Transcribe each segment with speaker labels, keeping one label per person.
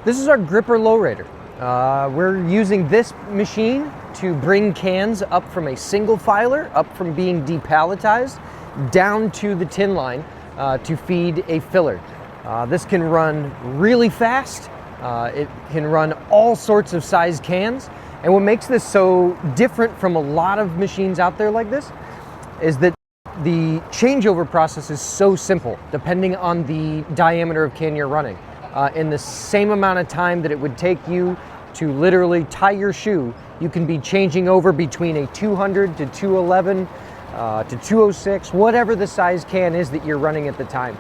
Speaker 1: This is our gripper lowerator. We're using this machine to bring cans up from a single filer, up from being depalletized, down to the tin line to feed a filler. This can run really fast. It can run all sorts of size cans. And what makes this so different from a lot of machines out there like this is that the changeover process is so simple, depending on the diameter of can you're running. In the same amount of time that it would take you to literally tie your shoe, you can be changing over between a 200 to 211 to 206, whatever the size can is that you're running at the time.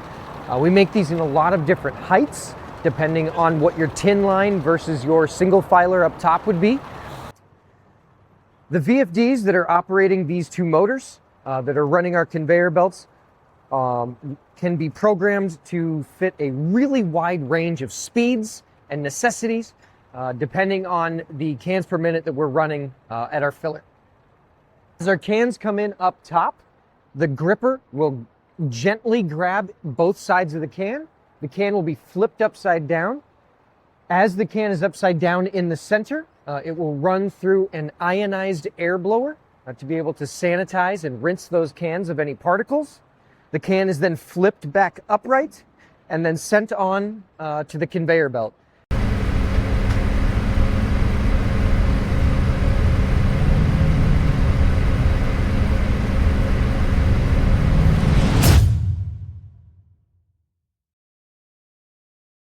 Speaker 1: We make these in a lot of different heights, depending on what your tin line versus your single filer up top would be. The VFDs that are operating these two motors that are running our conveyor belts can be programmed to fit a really wide range of speeds and necessities depending on the cans per minute that we're running at our filler. As our cans come in up top, the gripper will gently grab both sides of the can. The can will be flipped upside down. As the can is upside down in the center, it will run through an ionized air blower to be able to sanitize and rinse those cans of any particles. The can is then flipped back upright and then sent on to the conveyor belt.